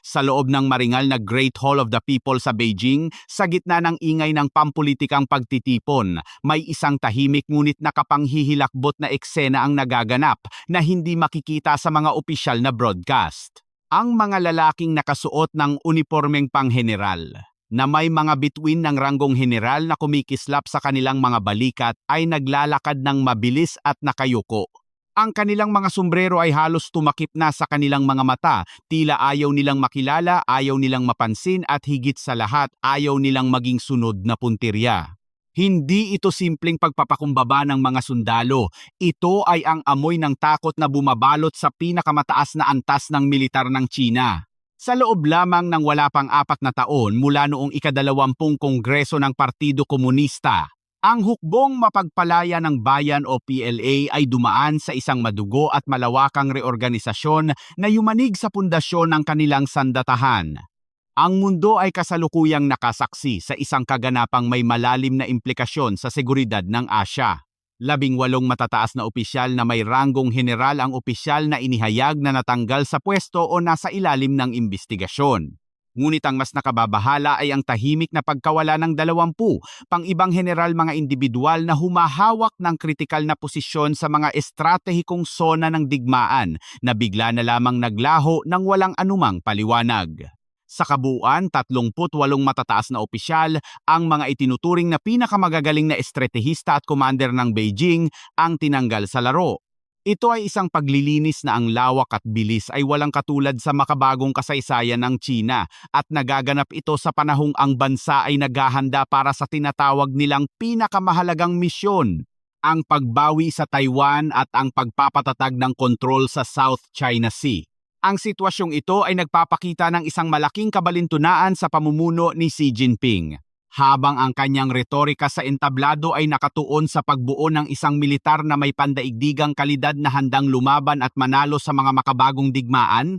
Sa loob ng maringal na Great Hall of the People sa Beijing, sa gitna ng ingay ng pampulitikang pagtitipon, may isang tahimik ngunit nakapanghihilakbot na eksena ang nagaganap na hindi makikita sa mga opisyal na broadcast. Ang mga lalaking nakasuot ng unipormeng pangheneral, na may mga bituin ng ranggong general na kumikislap sa kanilang mga balikat ay naglalakad ng mabilis at nakayuko. Ang kanilang mga sombrero ay halos tumakip na sa kanilang mga mata, tila ayaw nilang makilala, ayaw nilang mapansin at higit sa lahat ayaw nilang maging sunod na puntirya. Hindi ito simpleng pagpapakumbaba ng mga sundalo, ito ay ang amoy ng takot na bumabalot sa pinakamataas na antas ng militar ng China. Sa loob lamang ng wala pang 4 na taon mula noong ika-20 Kongreso ng Partido Komunista, ang hukbong mapagpalaya ng bayan o PLA ay dumaan sa isang madugo at malawakang reorganisasyon na yumanig sa pundasyon ng kanilang sandatahan. Ang mundo ay kasalukuyang nakasaksi sa isang kaganapang may malalim na implikasyon sa seguridad ng Asya. 18 matataas na opisyal na may ranggong general ang opisyal na inihayag na natanggal sa pwesto o nasa ilalim ng imbestigasyon. Ngunit ang mas nakababahala ay ang tahimik na pagkawala ng 20 pang-ibang general mga individual na humahawak ng kritikal na posisyon sa mga estratehikong sona ng digmaan na bigla na lamang naglaho ng walang anumang paliwanag. Sa kabuuan, 38 matataas na opisyal, ang mga itinuturing na pinakamagagaling na estratehista at commander ng Beijing ang tinanggal sa laro. Ito ay isang paglilinis na ang lawak at bilis ay walang katulad sa makabagong kasaysayan ng China at nagaganap ito sa panahong ang bansa ay naghahanda para sa tinatawag nilang pinakamahalagang misyon, ang pagbawi sa Taiwan at ang pagpapatatag ng kontrol sa South China Sea. Ang sitwasyong ito ay nagpapakita ng isang malaking kabalintunaan sa pamumuno ni Xi Jinping. Habang ang kanyang retorika sa entablado ay nakatuon sa pagbuo ng isang militar na may pandaigdigang kalidad na handang lumaban at manalo sa mga makabagong digmaan,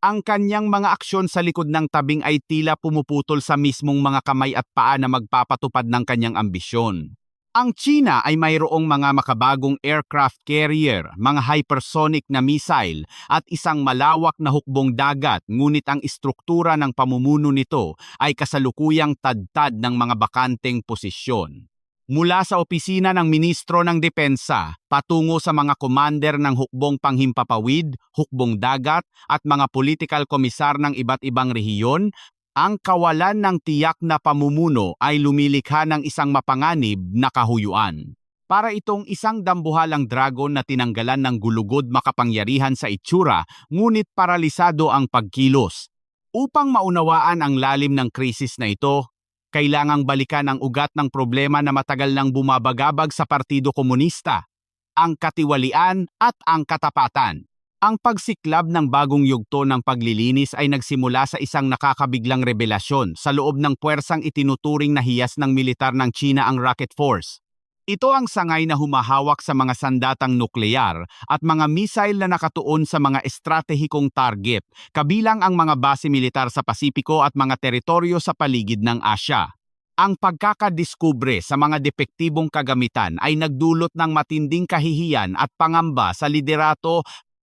ang kanyang mga aksyon sa likod ng tabing ay tila pumuputol sa mismong mga kamay at paa na magpapatupad ng kanyang ambisyon. Ang China ay mayroong mga makabagong aircraft carrier, mga hypersonic na missile at isang malawak na hukbong dagat, ngunit ang istruktura ng pamumuno nito ay kasalukuyang tadtad ng mga bakanteng posisyon. Mula sa opisina ng Ministro ng Depensa, patungo sa mga commander ng hukbong panghimpapawid, hukbong dagat at mga political komisar ng iba't ibang rehiyon, ang kawalan ng tiyak na pamumuno ay lumilikha ng isang mapanganib na kahuyuan. Para itong isang dambuhalang dragon na tinanggalan ng gulugod makapangyarihan sa itsura, ngunit paralisado ang pagkilos. Upang maunawaan ang lalim ng krisis na ito, kailangang balikan ang ugat ng problema na matagal nang bumabagabag sa Partido Komunista, ang katiwalian at ang katapatan. Ang pagsiklab ng bagong yugto ng paglilinis ay nagsimula sa isang nakakabiglang rebelasyon sa loob ng puwersang itinuturing na hiyas ng militar ng China ang Rocket Force. Ito ang sangay na humahawak sa mga sandatang nuklear at mga missile na nakatuon sa mga estratehikong target, kabilang ang mga base militar sa Pasipiko at mga teritoryo sa paligid ng Asya. Ang pagkakadiskubre sa mga depektibong kagamitan ay nagdulot ng matinding kahihiyan at pangamba sa liderato.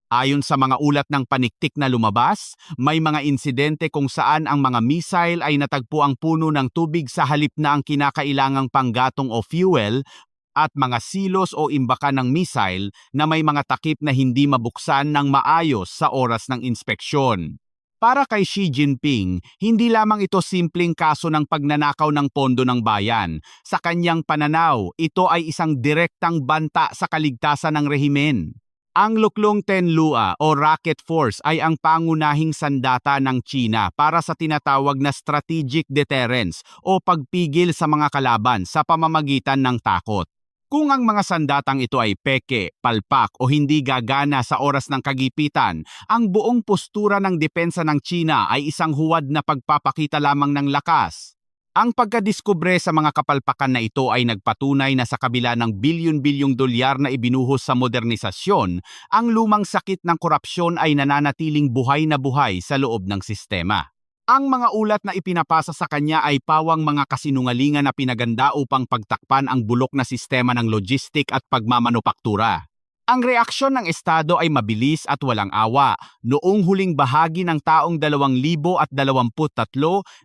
Ayon sa mga ulat ng paniktik na lumabas, may mga insidente kung saan ang mga missile ay natagpo ang puno ng tubig sa halip na ang kinakailangang panggatong o fuel at mga silos o imbakan ng missile na may mga takip na hindi mabuksan ng maayos sa oras ng inspeksyon. Para kay Xi Jinping, hindi lamang ito simpleng kaso ng pagnanakaw ng pondo ng bayan. Sa kanyang pananaw, ito ay isang direktang banta sa kaligtasan ng rehimen. Ang Luklong Tenlua o Rocket Force ay ang pangunahing sandata ng China para sa tinatawag na strategic deterrence o pagpigil sa mga kalaban sa pamamagitan ng takot. Kung ang mga sandatang ito ay peke, palpak o hindi gagana sa oras ng kagipitan, ang buong postura ng depensa ng China ay isang huwad na pagpapakita lamang ng lakas. Ang pagkadiskubre sa mga kapalpakan na ito ay nagpatunay na sa kabila ng bilyon-bilyong dolyar na ibinuhos sa modernisasyon, ang lumang sakit ng korupsyon ay nananatiling buhay na buhay sa loob ng sistema. Ang mga ulat na ipinapasa sa kanya ay pawang mga kasinungalingan na pinaganda upang pagtakpan ang bulok na sistema ng logistik at pagmamanupaktura. Ang reaksyon ng Estado ay mabilis at walang awa. Noong huling bahagi ng taong 2023,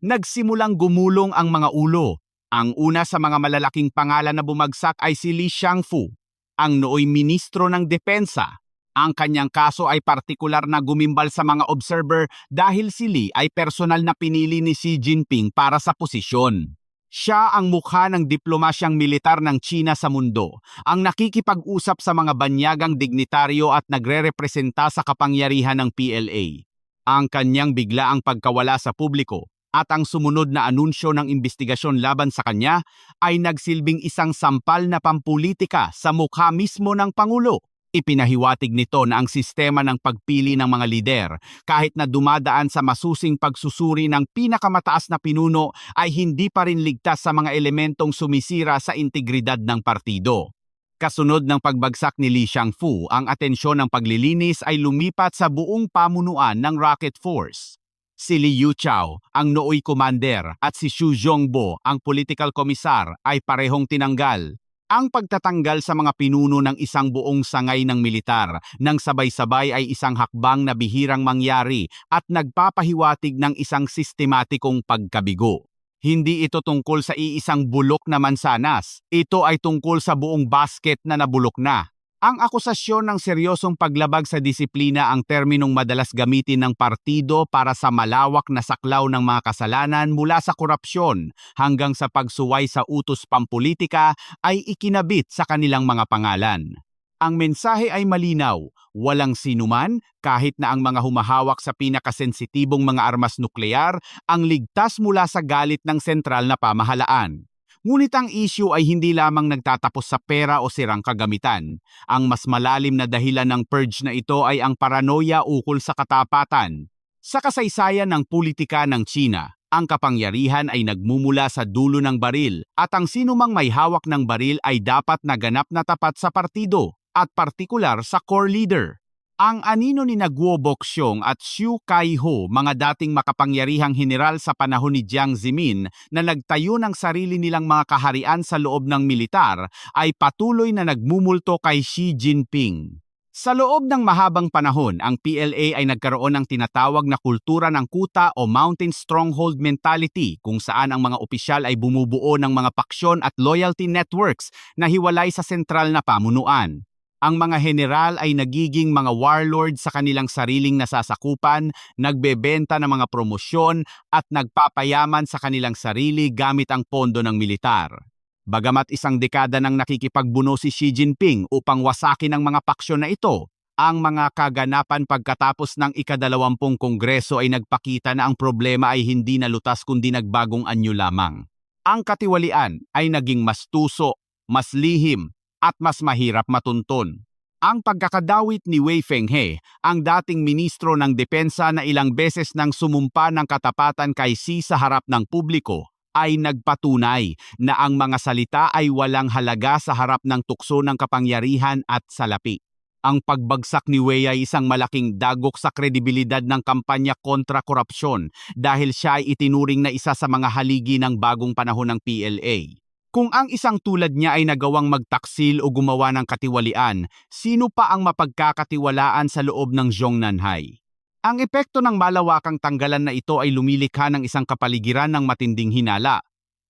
nagsimulang gumulong ang mga ulo. Ang una sa mga malalaking pangalan na bumagsak ay si Li Xiangfu, ang nooy ministro ng depensa. Ang kanyang kaso ay partikular na gumimbal sa mga observer dahil si Li ay personal na pinili ni Xi Jinping para sa posisyon. Siya ang mukha ng diplomasyang militar ng China sa mundo, ang nakikipag-usap sa mga banyagang dignitaryo at nagre-representa sa kapangyarihan ng PLA. Ang kanyang biglaang pagkawala sa publiko at ang sumunod na anunsyo ng investigasyon laban sa kanya ay nagsilbing isang sampal na pampulitika sa mukha mismo ng Pangulo. Ipinahiwatig nito na ang sistema ng pagpili ng mga lider, kahit na dumadaan sa masusing pagsusuri ng pinakamataas na pinuno, ay hindi pa rin ligtas sa mga elementong sumisira sa integridad ng partido. Kasunod ng pagbagsak ni Li Xiangfu, ang atensyon ng paglilinis ay lumipat sa buong pamunuan ng Rocket Force. Si Li Yuchao, ang nooy commander, at si Xu Zhongbo, ang political commissar, ay parehong tinanggal. Ang pagtatanggal sa mga pinuno ng isang buong sangay ng militar nang sabay-sabay ay isang hakbang na bihirang mangyari at nagpapahiwatig ng isang sistematikong pagkabigo. Hindi ito tungkol sa iisang bulok na mansanas, ito ay tungkol sa buong basket na nabulok na. Ang akusasyon ng seryosong paglabag sa disiplina ang terminong madalas gamitin ng partido para sa malawak na saklaw ng mga kasalanan mula sa korupsyon hanggang sa pagsuway sa utos pampolitika ay ikinabit sa kanilang mga pangalan. Ang mensahe ay malinaw, walang sinuman, kahit na ang mga humahawak sa pinakasensitibong mga armas nuklear, ang ligtas mula sa galit ng sentral na pamahalaan. Ngunit ang issue ay hindi lamang nagtatapos sa pera o sirang kagamitan. Ang mas malalim na dahilan ng purge na ito ay ang paranoia ukol sa katapatan. Sa kasaysayan ng politika ng China, ang kapangyarihan ay nagmumula sa dulo ng baril at ang sinumang may hawak ng baril ay dapat naganap na tapat sa partido at partikular sa core leader. Ang anino ni Guo Boxiong at Xu Kaiho, mga dating makapangyarihang general sa panahon ni Jiang Zemin na nagtayo ng sarili nilang mga kaharian sa loob ng militar, ay patuloy na nagmumulto kay Xi Jinping. Sa loob ng mahabang panahon, ang PLA ay nagkaroon ng tinatawag na kultura ng kuta o mountain stronghold mentality, kung saan ang mga opisyal ay bumubuo ng mga paksyon at loyalty networks na hiwalay sa sentral na pamunuan. Ang mga general ay nagiging mga warlord sa kanilang sariling nasasakupan, nagbebenta ng mga promosyon at nagpapayaman sa kanilang sarili gamit ang pondo ng militar. Bagamat isang dekada nang nakikipagbuno si Xi Jinping upang wasakin ang mga paksyon na ito, ang mga kaganapan pagkatapos ng ika-20 Kongreso ay nagpakita na ang problema ay hindi nalutas kundi nagbagong anyo lamang. Ang katiwalian ay naging mas tuso, mas lihim, at mas mahirap matuntun. Ang pagkakadawit ni Wei Fenghe, ang dating ministro ng depensa na ilang beses nang sumumpa ng katapatan kay Xi sa harap ng publiko, ay nagpatunay na ang mga salita ay walang halaga sa harap ng tukso ng kapangyarihan at salapi. Ang pagbagsak ni Wei ay isang malaking dagok sa kredibilidad ng kampanya kontra korupsyon dahil siya ay itinuring na isa sa mga haligi ng bagong panahon ng PLA. Kung ang isang tulad niya ay nagawang magtaksil o gumawa ng katiwalian, sino pa ang mapagkakatiwalaan sa loob ng Zhongnanhai? Ang epekto ng malawakang tanggalan na ito ay lumilikha ng isang kapaligiran ng matinding hinala.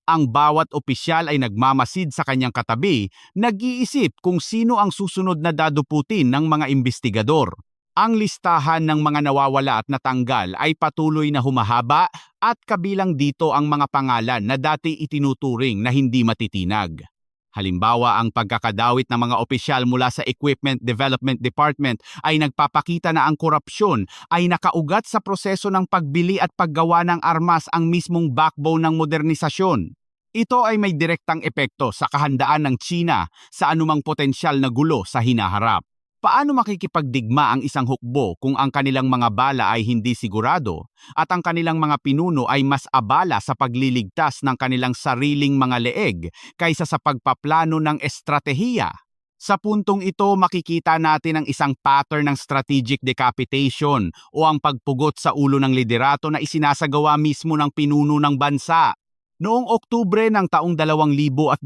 Ang bawat opisyal ay nagmamasid sa kanyang katabi, nag-iisip kung sino ang susunod na daduputin ng mga investigador. Ang listahan ng mga nawawala at natanggal ay patuloy na humahaba at kabilang dito ang mga pangalan na dati itinuturing na hindi matitinag. Halimbawa, ang pagkakadawit ng mga opisyal mula sa Equipment Development Department ay nagpapakita na ang korupsyon ay nakaugat sa proseso ng pagbili at paggawa ng armas, ang mismong backbone ng modernisasyon. Ito ay may direktang epekto sa kahandaan ng China sa anumang potensyal na gulo sa hinaharap. Paano makikipagdigma ang isang hukbo kung ang kanilang mga bala ay hindi sigurado at ang kanilang mga pinuno ay mas abala sa pagliligtas ng kanilang sariling mga leeg kaysa sa pagpaplano ng estratehiya? Sa puntong ito, makikita natin ang isang pattern ng strategic decapitation o ang pagpugot sa ulo ng liderato na isinasagawa mismo ng pinuno ng bansa. Noong Oktubre ng taong 2025,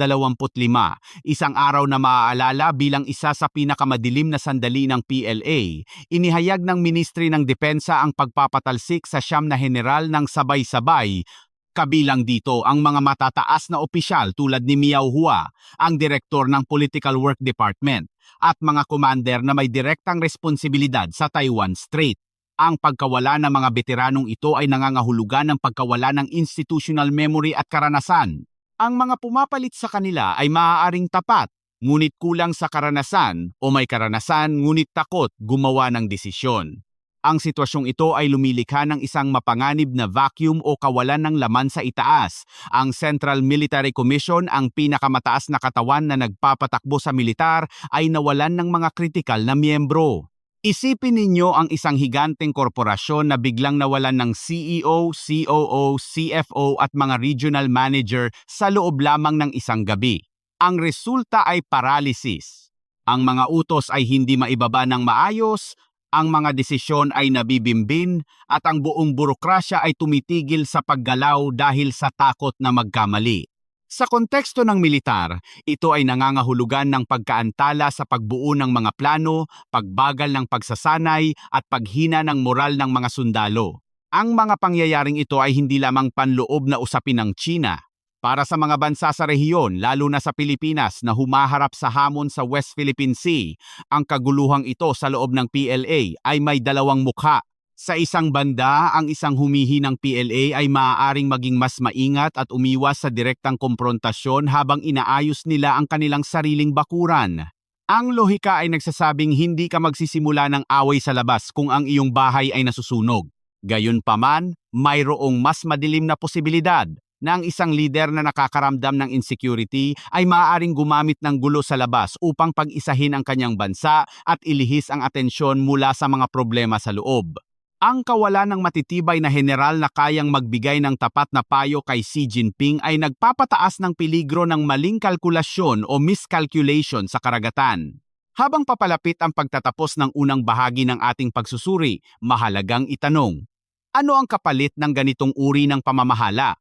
isang araw na maaalala bilang isa sa pinakamadilim na sandali ng PLA, inihayag ng Ministry ng Depensa ang pagpapatalsik sa 9 na general ng sabay-sabay. Kabilang dito ang mga matataas na opisyal tulad ni Miao Hua, ang direktor ng Political Work Department, at mga commander na may direktang responsibilidad sa Taiwan Strait. Ang pagkawala ng mga veteranong ito ay nangangahulugan ng pagkawala ng institutional memory at karanasan. Ang mga pumapalit sa kanila ay maaaring tapat, ngunit kulang sa karanasan, o may karanasan ngunit takot gumawa ng desisyon. Ang sitwasyong ito ay lumilikha ng isang mapanganib na vacuum o kawalan ng laman sa itaas. Ang Central Military Commission, ang pinakamataas na katawan na nagpapatakbo sa militar, ay nawalan ng mga kritikal na miyembro. Isipin ninyo ang isang higanteng korporasyon na biglang nawalan ng CEO, COO, CFO at mga regional manager sa loob lamang ng isang gabi. Ang resulta ay paralysis. Ang mga utos ay hindi maibaba ng maayos, ang mga desisyon ay nabibimbin, at ang buong burokrasya ay tumitigil sa paggalaw dahil sa takot na magkamali. Sa konteksto ng militar, ito ay nangangahulugan ng pagkaantala sa pagbuo ng mga plano, pagbagal ng pagsasanay, at paghina ng moral ng mga sundalo. Ang mga pangyayaring ito ay hindi lamang panloob na usapin ng China. Para sa mga bansa sa rehiyon, lalo na sa Pilipinas na humaharap sa hamon sa West Philippine Sea, ang kaguluhang ito sa loob ng PLA ay may dalawang mukha. Sa isang banda, ang isang humihinang PLA ay maaaring maging mas maingat at umiwas sa direktang komprontasyon habang inaayos nila ang kanilang sariling bakuran. Ang lohika ay nagsasabing hindi ka magsisimula ng away sa labas kung ang iyong bahay ay nasusunog. Gayunpaman, mayroong mas madilim na posibilidad na ang isang lider na nakakaramdam ng insecurity ay maaaring gumamit ng gulo sa labas upang pag-isahin ang kanyang bansa at ilihis ang atensyon mula sa mga problema sa loob. Ang kawalan ng matitibay na general na kayang magbigay ng tapat na payo kay Xi Jinping ay nagpapataas ng peligro ng maling kalkulasyon o miscalculation sa karagatan. Habang papalapit ang pagtatapos ng unang bahagi ng ating pagsusuri, mahalagang itanong, ano ang kapalit ng ganitong uri ng pamamahala?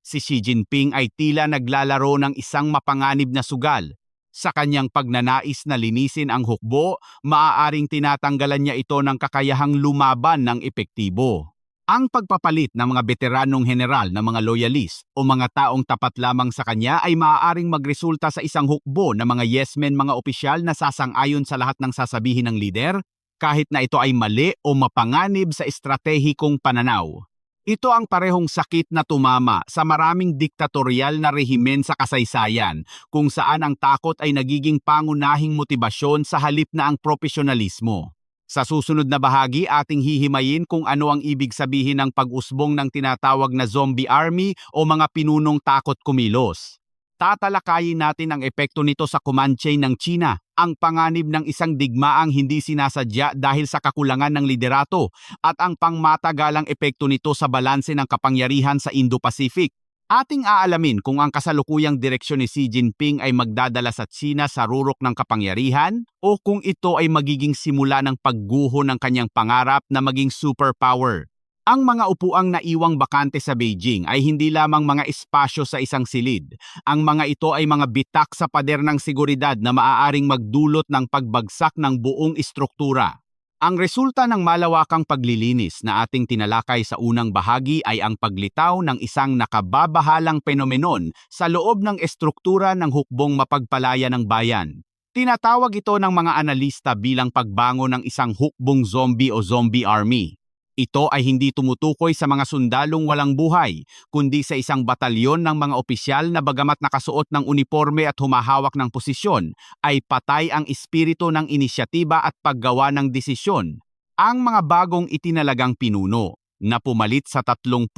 Si Xi Jinping ay tila naglalaro ng isang mapanganib na sugal. Sa kanyang pagnanais na linisin ang hukbo, maaaring tinatanggalan niya ito ng kakayahang lumaban ng epektibo. Ang pagpapalit ng mga veteranong general na mga loyalist o mga taong tapat lamang sa kanya ay maaaring magresulta sa isang hukbo na mga yes-men, mga opisyal na sasang-ayon sa lahat ng sasabihin ng lider, kahit na ito ay mali o mapanganib sa estratehikong pananaw. Ito ang parehong sakit na tumama sa maraming diktatorial na rehimen sa kasaysayan, kung saan ang takot ay nagiging pangunahing motibasyon sa halip na ang profesionalismo. Sa susunod na bahagi, ating hihimayin kung ano ang ibig sabihin ng pag-usbong ng tinatawag na zombie army o mga pinunong takot kumilos. Tatalakayin natin ang epekto nito sa command chain ng China, ang panganib ng isang digmaang hindi sinasadya dahil sa kakulangan ng liderato, at ang pangmatagalang epekto nito sa balanse ng kapangyarihan sa Indo-Pacific. Ating aalamin kung ang kasalukuyang direksyon ni Xi Jinping ay magdadala sa China sa rurok ng kapangyarihan o kung ito ay magiging simula ng pagguho ng kanyang pangarap na maging superpower. Ang mga upuang naiwang bakante sa Beijing ay hindi lamang mga espasyo sa isang silid. Ang mga ito ay mga bitak sa pader ng seguridad na maaaring magdulot ng pagbagsak ng buong istruktura. Ang resulta ng malawakang paglilinis na ating tinalakay sa unang bahagi ay ang paglitaw ng isang nakababahalang fenomenon sa loob ng estruktura ng hukbong mapagpalaya ng bayan. Tinatawag ito ng mga analista bilang pagbango ng isang hukbong zombie o zombie army. Ito ay hindi tumutukoy sa mga sundalong walang buhay, kundi sa isang batalyon ng mga opisyal na bagamat nakasuot ng uniforme at humahawak ng posisyon, ay patay ang espiritu ng inisyatiba at paggawa ng desisyon. Ang mga bagong itinalagang pinuno, na pumalit sa 38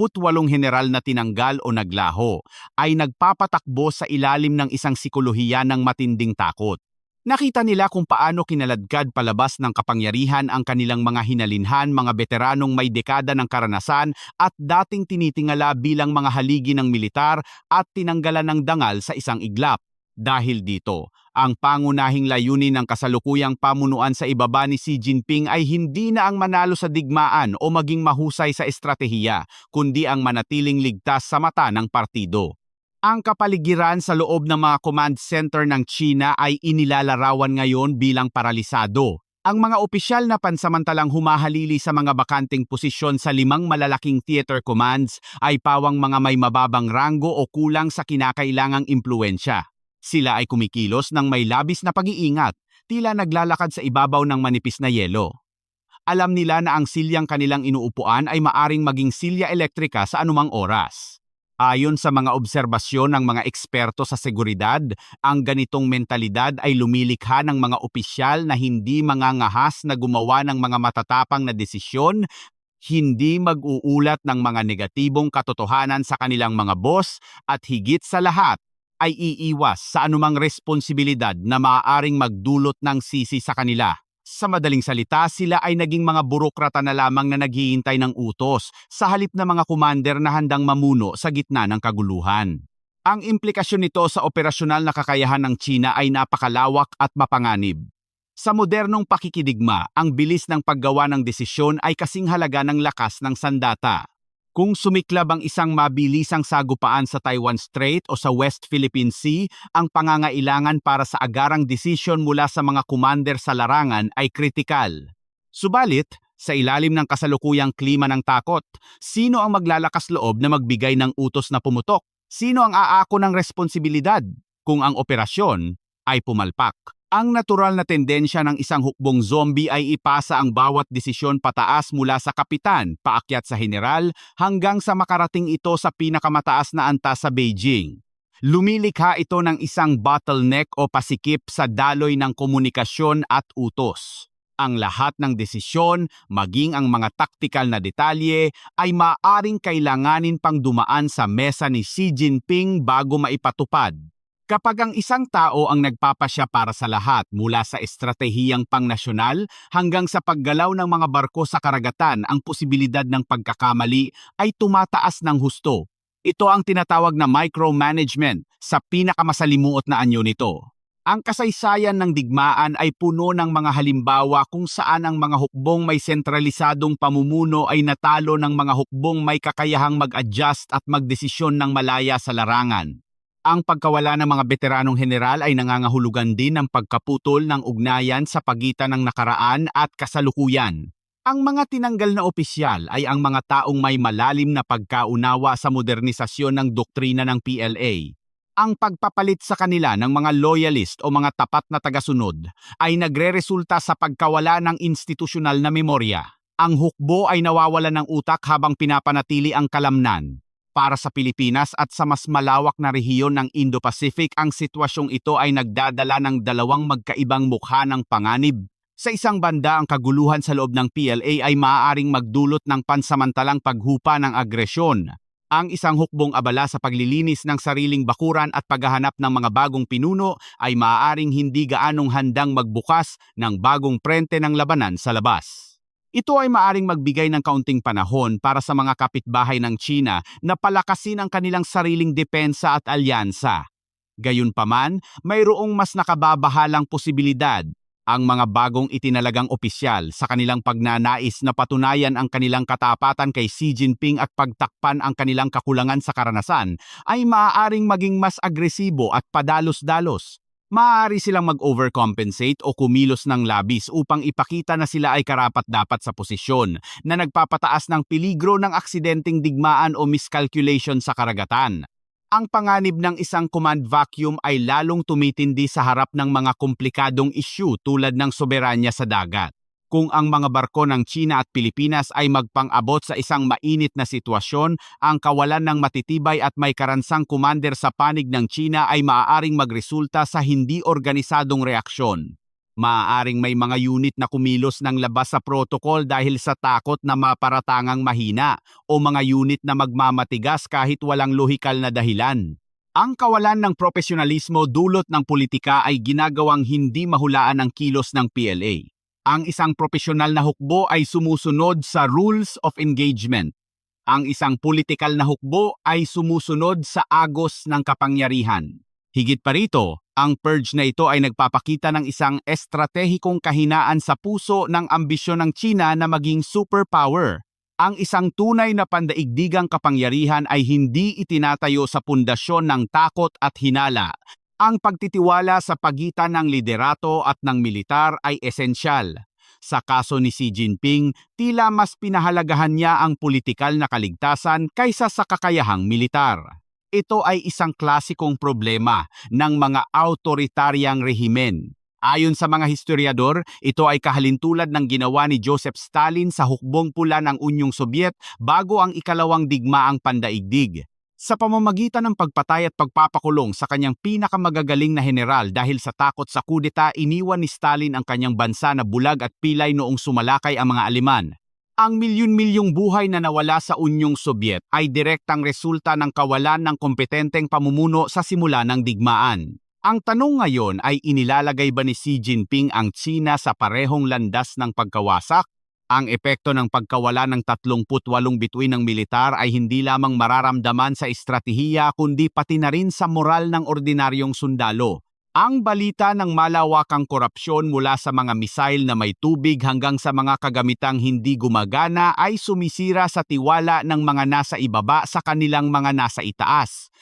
general na tinanggal o naglaho, ay nagpapatakbo sa ilalim ng isang sikolohiya ng matinding takot. Nakita nila kung paano kinaladkad palabas ng kapangyarihan ang kanilang mga hinalinhan, mga veteranong may dekada ng karanasan at dating tinitingala bilang mga haligi ng militar at tinanggalan ng dangal sa isang iglap. Dahil dito, ang pangunahing layunin ng kasalukuyang pamunuan sa ibaba ni Xi Jinping ay hindi na ang manalo sa digmaan o maging mahusay sa estratehiya, kundi ang manatiling ligtas sa mata ng partido. Ang kapaligiran sa loob ng mga command center ng China ay inilalarawan ngayon bilang paralisado. Ang mga opisyal na pansamantalang humahalili sa mga bakanting posisyon sa 5 malalaking theater commands ay pawang mga may mababang ranggo o kulang sa kinakailangang impluensya. Sila ay kumikilos ng may labis na pag-iingat, tila naglalakad sa ibabaw ng manipis na yelo. Alam nila na ang silyang kanilang inuupuan ay maaring maging silya elektrika sa anumang oras. Ayon sa mga obserbasyon ng mga eksperto sa seguridad, ang ganitong mentalidad ay lumilikha ng mga opisyal na hindi mangangahas na gumawa ng mga matatapang na desisyon, hindi mag-uulat ng mga negatibong katotohanan sa kanilang mga boss, at higit sa lahat, ay iiwas sa anumang responsibilidad na maaaring magdulot ng sisi sa kanila. Sa madaling salita, sila ay naging mga burokrata na lamang na naghihintay ng utos sa halip na mga commander na handang mamuno sa gitna ng kaguluhan. Ang implikasyon nito sa operasyonal na kakayahan ng China ay napakalawak at mapanganib. Sa modernong pakikidigma, ang bilis ng paggawa ng desisyon ay kasing halaga ng lakas ng sandata. Kung sumiklab ang isang mabilisang sagupaan sa Taiwan Strait o sa West Philippine Sea, ang pangangailangan para sa agarang desisyon mula sa mga commander sa larangan ay kritikal. Subalit, sa ilalim ng kasalukuyang klima ng takot, sino ang maglalakas loob na magbigay ng utos na pumutok? Sino ang aako ng responsibilidad kung ang operasyon ay pumalpak? Ang natural na tendensya ng isang hukbong zombie ay ipasa ang bawat desisyon pataas mula sa kapitan, paakyat sa general, hanggang sa makarating ito sa pinakamataas na antas sa Beijing. Lumilikha ito ng isang bottleneck o pasikip sa daloy ng komunikasyon at utos. Ang lahat ng desisyon, maging ang mga taktikal na detalye, ay maaaring kailanganin pang dumaan sa mesa ni Xi Jinping bago maipatupad. Kapag ang isang tao ang nagpapasya para sa lahat mula sa estratehiyang pangnasyonal hanggang sa paggalaw ng mga barko sa karagatan, ang posibilidad ng pagkakamali ay tumataas ng husto. Ito ang tinatawag na micromanagement sa pinakamasalimuot na anyo nito. Ang kasaysayan ng digmaan ay puno ng mga halimbawa kung saan ang mga hukbong may sentralisadong pamumuno ay natalo ng mga hukbong may kakayahang mag-adjust at magdesisyon ng malaya sa larangan. Ang pagkawala ng mga veteranong general ay nangangahulugan din ng pagkaputol ng ugnayan sa pagitan ng nakaraan at kasalukuyan. Ang mga tinanggal na opisyal ay ang mga taong may malalim na pagkaunawa sa modernisasyon ng doktrina ng PLA. Ang pagpapalit sa kanila ng mga loyalist o mga tapat na tagasunod ay nagreresulta sa pagkawala ng institusyonal na memorya. Ang hukbo ay nawawala ng utak habang pinapanatili ang kalamnan. Para sa Pilipinas at sa mas malawak na rehiyon ng Indo-Pacific, ang sitwasyong ito ay nagdadala ng dalawang magkaibang mukha ng panganib. Sa isang banda, ang kaguluhan sa loob ng PLA ay maaaring magdulot ng pansamantalang paghupa ng agresyon. Ang isang hukbong abala sa paglilinis ng sariling bakuran at paghahanap ng mga bagong pinuno ay maaaring hindi gaanong handang magbukas ng bagong prente ng labanan sa labas. Ito ay maaring magbigay ng kaunting panahon para sa mga kapitbahay ng China na palakasin ang kanilang sariling depensa at alyansa. Gayunpaman, mayroong mas nakababahalang posibilidad. Ang mga bagong itinalagang opisyal sa kanilang pagnanais na patunayan ang kanilang katapatan kay Xi Jinping at pagtakpan ang kanilang kakulangan sa karanasan ay maaaring maging mas agresibo at padalos-dalos. Maaari silang mag-overcompensate o kumilos ng labis upang ipakita na sila ay karapat-dapat sa posisyon na nagpapataas ng peligro ng aksidenteng digmaan o miscalculation sa karagatan. Ang panganib ng isang command vacuum ay lalong tumitindi sa harap ng mga komplikadong issue tulad ng soberanya sa dagat. Kung ang mga barko ng China at Pilipinas ay magpang-abot sa isang mainit na sitwasyon, ang kawalan ng matitibay at may karansang commander sa panig ng China ay maaaring magresulta sa hindi organisadong reaksyon. Maaaring may mga unit na kumilos ng labas sa protocol dahil sa takot na maparatangang mahina o mga unit na magmamatigas kahit walang lohikal na dahilan. Ang kawalan ng profesionalismo dulot ng politika ay ginagawang hindi mahulaan ang kilos ng PLA. Ang isang profesional na hukbo ay sumusunod sa rules of engagement. Ang isang politikal na hukbo ay sumusunod sa agos ng kapangyarihan. Higit pa rito, ang purge na ito ay nagpapakita ng isang estratehikong kahinaan sa puso ng ambisyon ng China na maging superpower. Ang isang tunay na pandaigdigang kapangyarihan ay hindi itinatayo sa pundasyon ng takot at hinala. Ang pagtitiwala sa pagitan ng liderato at ng militar ay esensyal. Sa kaso ni Xi Jinping, tila mas pinahalagahan niya ang politikal na kaligtasan kaysa sa kakayahang militar. Ito ay isang klasikong problema ng mga autoritaryang rehimen. Ayon sa mga historiador, ito ay kahalintulad ng ginawa ni Joseph Stalin sa hukbong pula ng Unyong Sobyet bago ang ikalawang digmaang pandaigdig. Sa pamamagitan ng pagpatay at pagpapakulong sa kanyang pinakamagagaling na general dahil sa takot sa kudeta, iniwan ni Stalin ang kanyang bansa na bulag at pilay noong sumalakay ang mga Aleman. Ang milyon-milyong buhay na nawala sa Unyong Sobyet ay direktang resulta ng kawalan ng kompetenteng pamumuno sa simula ng digmaan. Ang tanong ngayon ay inilalagay ba ni Xi Jinping ang Tsina sa parehong landas ng pagkawasak? Ang epekto ng pagkawala ng 38 bituin ng militar ay hindi lamang mararamdaman sa estratehiya kundi pati na rin sa moral ng ordinaryong sundalo. Ang balita ng malawakang korupsyon mula sa mga misail na may tubig hanggang sa mga kagamitang hindi gumagana ay sumisira sa tiwala ng mga nasa ibaba sa kanilang mga nasa itaas.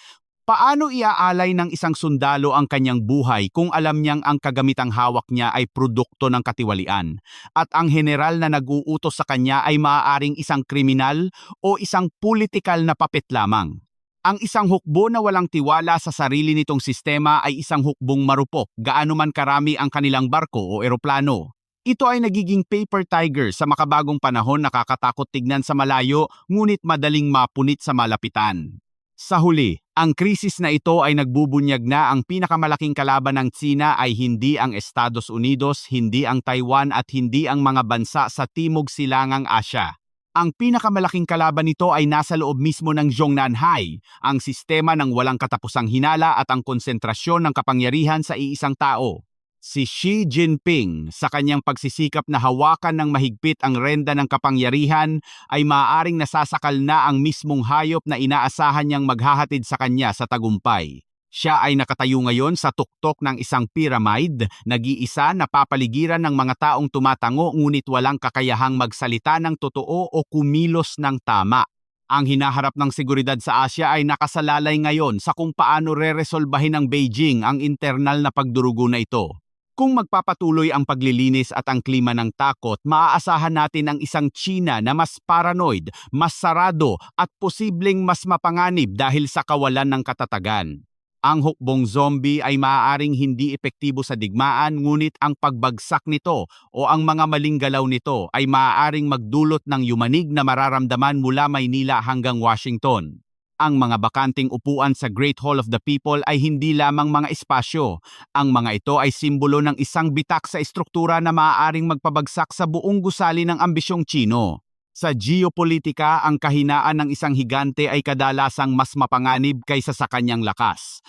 Paano iaalay ng isang sundalo ang kanyang buhay kung alam niyang ang kagamitang hawak niya ay produkto ng katiwalian at ang general na nag-uutos sa kanya ay maaaring isang kriminal o isang politikal na papet lamang? Ang isang hukbo na walang tiwala sa sarili nitong sistema ay isang hukbong marupok, gaano man karami ang kanilang barko o eroplano. Ito ay nagiging paper tiger sa makabagong panahon, nakakatakot tignan sa malayo ngunit madaling mapunit sa malapitan. Sa huli, ang krisis na ito ay nagbubunyag na ang pinakamalaking kalaban ng Tsina ay hindi ang Estados Unidos, hindi ang Taiwan at hindi ang mga bansa sa Timog Silangang Asya. Ang pinakamalaking kalaban nito ay nasa loob mismo ng Zhongnanhai, ang sistema ng walang katapusang hinala at ang konsentrasyon ng kapangyarihan sa iisang tao. Si Xi Jinping, sa kanyang pagsisikap na hawakan ng mahigpit ang renda ng kapangyarihan, ay maaaring nasasakal na ang mismong hayop na inaasahan niyang maghahatid sa kanya sa tagumpay. Siya ay nakatayo ngayon sa tuktok ng isang pyramid, nag-iisa na papaligiran ng mga taong tumatango ngunit walang kakayahang magsalita ng totoo o kumilos ng tama. Ang hinaharap ng seguridad sa Asya ay nakasalalay ngayon sa kung paano reresolbahin ng Beijing ang internal na pagdurugo na ito. Kung magpapatuloy ang paglilinis at ang klima ng takot, maaasahan natin ang isang China na mas paranoid, mas sarado at posibleng mas mapanganib dahil sa kawalan ng katatagan. Ang hukbong zombie ay maaaring hindi epektibo sa digmaan, ngunit ang pagbagsak nito o ang mga maling galaw nito ay maaaring magdulot ng yumanig na mararamdaman mula Maynila hanggang Washington. Ang mga bakanting upuan sa Great Hall of the People ay hindi lamang mga espasyo. Ang mga ito ay simbolo ng isang bitak sa estruktura na maaaring magpabagsak sa buong gusali ng ambisyong Tsino. Sa geopolitika, ang kahinaan ng isang higante ay kadalasang mas mapanganib kaysa sa kanyang lakas.